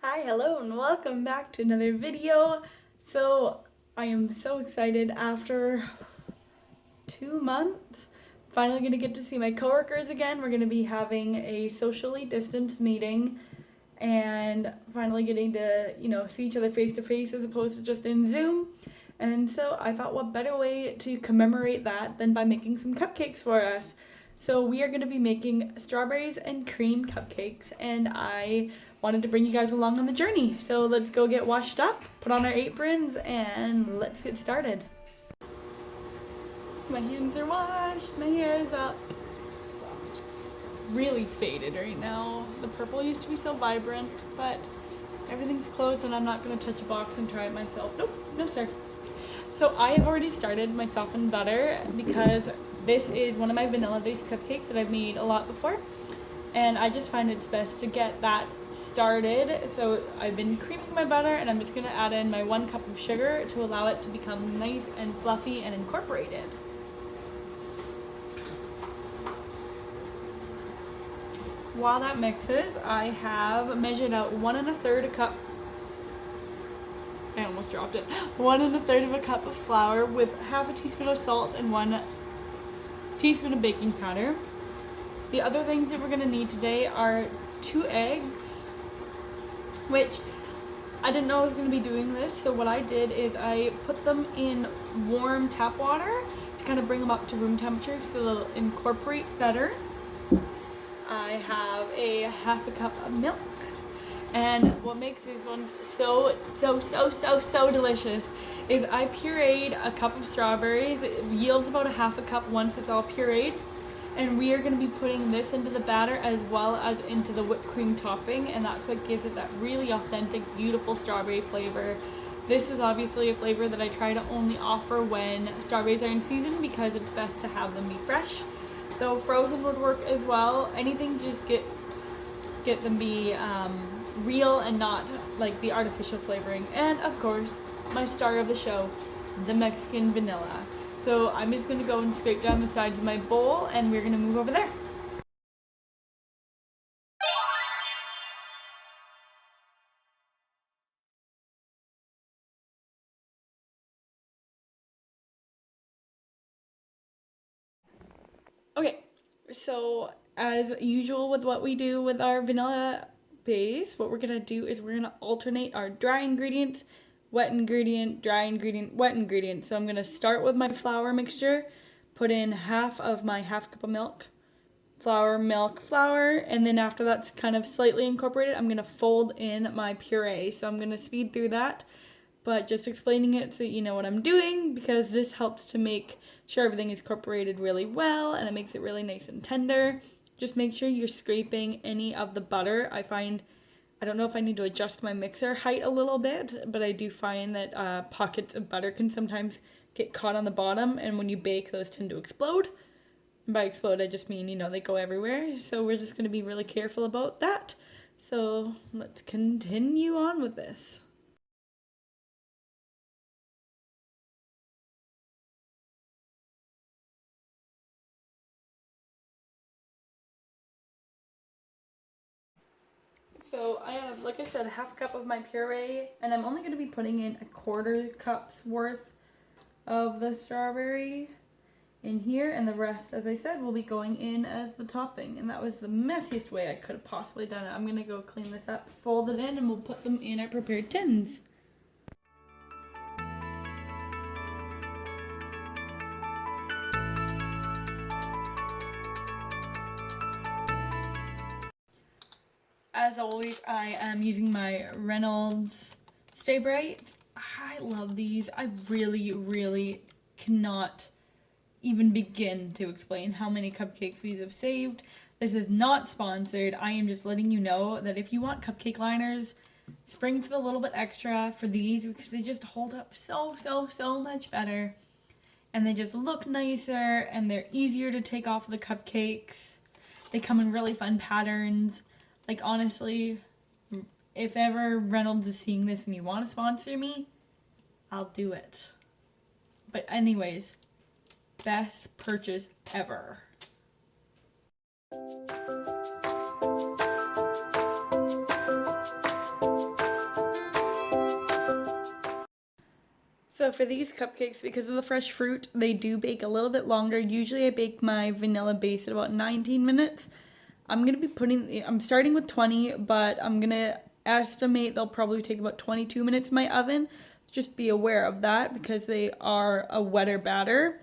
Hi, hello, and welcome back to another video. So, I am so excited after 2 months. Finally gonna get to see my coworkers again. We're gonna be having a socially distanced meeting and finally getting to, see each other face to face as opposed to just in Zoom. And so I thought what better way to commemorate that than by making some cupcakes for us. So we are going to be making strawberries and cream cupcakes, and I wanted to bring you guys along on the journey. So let's go get washed up, put on our aprons, and let's get started. So my hands are washed, my hair is up. Really faded right now. The purple used to be so vibrant, but everything's closed and I'm not going to touch a box and try it myself. Nope, no sir. So I have already started my softened butter because this is one of my vanilla based cupcakes that I've made a lot before, and I just find it's best to get that started. So I've been creaming my butter and I'm just going to add in my 1 cup of sugar to allow it to become nice and fluffy and incorporated. While that mixes, I have measured out 1 1/3 cup. I almost dropped it. 1 1/3 cup of flour with 1/2 teaspoon of salt and 1 teaspoon of baking powder. The other things that we're going to need today are 2 eggs, which I didn't know I was going to be doing this, so what I did is I put them in warm tap water to kind of bring them up to room temperature so they'll incorporate better. I have a 1/2 cup of milk, and what makes these ones so delicious is I pureed a cup of strawberries. It yields about 1/2 cup once it's all pureed, and we are going to be putting this into the batter as well as into the whipped cream topping, and that's what gives it that really authentic, beautiful strawberry flavor. This is obviously a flavor that I try to only offer when strawberries are in season because it's best to have them be fresh. Though frozen would work as well. Anything to just get them be real and not like the artificial flavoring. And of course, my star of the show, the Mexican vanilla. So I'm just going to go and scrape down the sides of my bowl and we're going to move over there. Okay, so as usual with what we do with our vanilla base, what we're going to do is we're going to alternate our dry ingredients, wet ingredient, dry ingredient, wet ingredient. So I'm going to start with my flour mixture, put in 1/2 of my 1/2 cup of milk, flour, milk, flour, and then after that's kind of slightly incorporated, I'm going to fold in my puree. So I'm going to speed through that, but just explaining it so you know what I'm doing, because this helps to make sure everything is incorporated really well and it makes it really nice and tender. Just make sure you're scraping any of the butter. I don't know if I need to adjust my mixer height a little bit, but I do find that pockets of butter can sometimes get caught on the bottom, and when you bake, those tend to explode. And by explode, I just mean, they go everywhere. So we're just going to be really careful about that. So let's continue on with this. So I have, like I said, 1/2 cup of my puree, and I'm only going to be putting in 1/4 cup's worth of the strawberry in here, and the rest, as I said, will be going in as the topping. And that was the messiest way I could have possibly done it. I'm going to go clean this up, fold it in, and we'll put them in our prepared tins. As always, I am using my Reynolds Stay Bright. I love these. I really cannot even begin to explain how many cupcakes these have saved. This is not sponsored. I am just letting you know that if you want cupcake liners, spring for the little bit extra for these, because they just hold up so much better. And they just look nicer, and they're easier to take off the cupcakes. They come in really fun patterns. Like, honestly, if ever Reynolds is seeing this and you want to sponsor me, I'll do it. But anyways, best purchase ever. So for these cupcakes, because of the fresh fruit, they do bake a little bit longer. Usually I bake my vanilla base at about 19 minutes. I'm starting with 20, but I'm gonna estimate they'll probably take about 22 minutes in my oven. Just be aware of that because they are a wetter batter.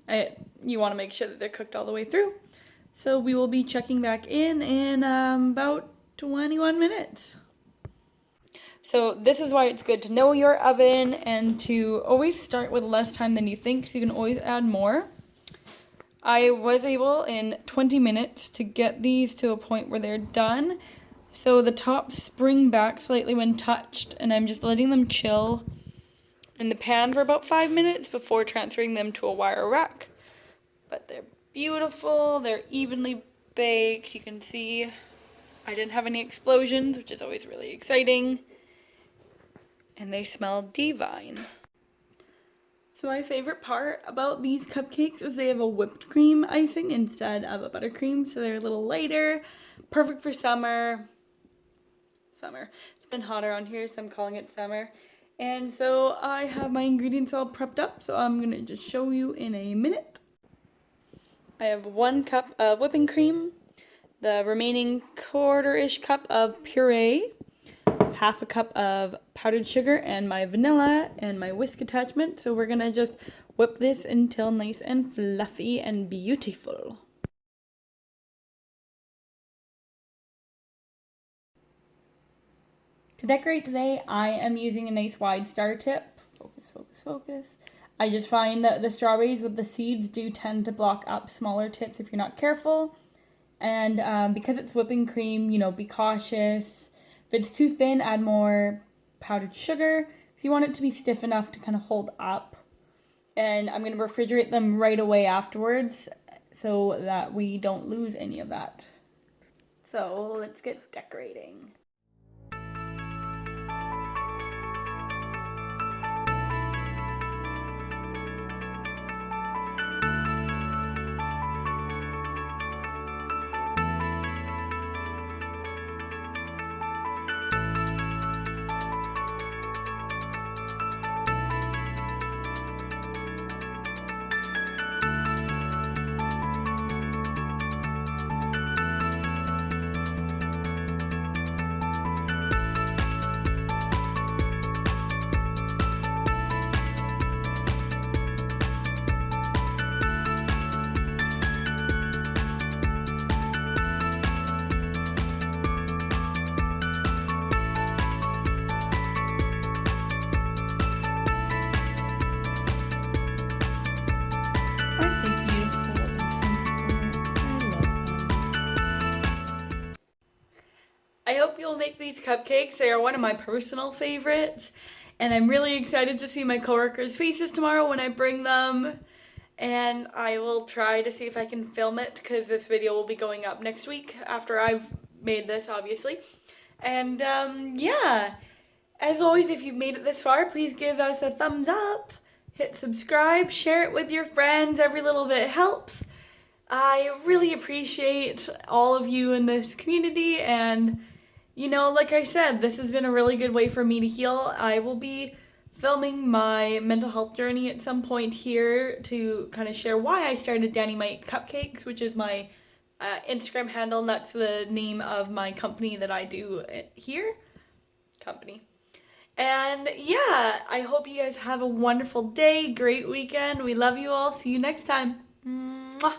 You want to make sure that they're cooked all the way through. So we will be checking back in about 21 minutes. So this is why it's good to know your oven and to always start with less time than you think, so you can always add more. I was able in 20 minutes to get these to a point where they're done. So the tops spring back slightly when touched, and I'm just letting them chill in the pan for about 5 minutes before transferring them to a wire rack. But they're beautiful, they're evenly baked. You can see I didn't have any explosions, which is always really exciting. And they smell divine. So my favorite part about these cupcakes is they have a whipped cream icing instead of a buttercream, so they're a little lighter, perfect for summer. It's been hotter on here, so I'm calling it summer. And so I have my ingredients all prepped up, so I'm gonna just show you in a minute. I have 1 cup of whipping cream, the remaining quarter-ish cup of puree, half a cup of powdered sugar, and my vanilla and my whisk attachment. So we're gonna just whip this until nice and fluffy and beautiful. To decorate today, I am using a nice wide star tip. Focus, focus, focus. I just find that the strawberries with the seeds do tend to block up smaller tips if you're not careful. And because it's whipping cream, be cautious. If it's too thin, add more powdered sugar. So you want it to be stiff enough to kind of hold up. And I'm going to refrigerate them right away afterwards so that we don't lose any of that. So let's get decorating. I hope you'll make these cupcakes. They are one of my personal favorites. And I'm really excited to see my coworkers' faces tomorrow when I bring them. And I will try to see if I can film it because this video will be going up next week after I've made this, obviously. And yeah, as always, if you've made it this far, please give us a thumbs up, hit subscribe, share it with your friends. Every little bit helps. I really appreciate all of you in this community, and like I said, this has been a really good way for me to heal. I will be filming my mental health journey at some point here to kind of share why I started Dani-mite Cupcakes, which is my Instagram handle, and that's the name of my company that I do here. And yeah, I hope you guys have a wonderful day, great weekend. We love you all. See you next time. Mwah.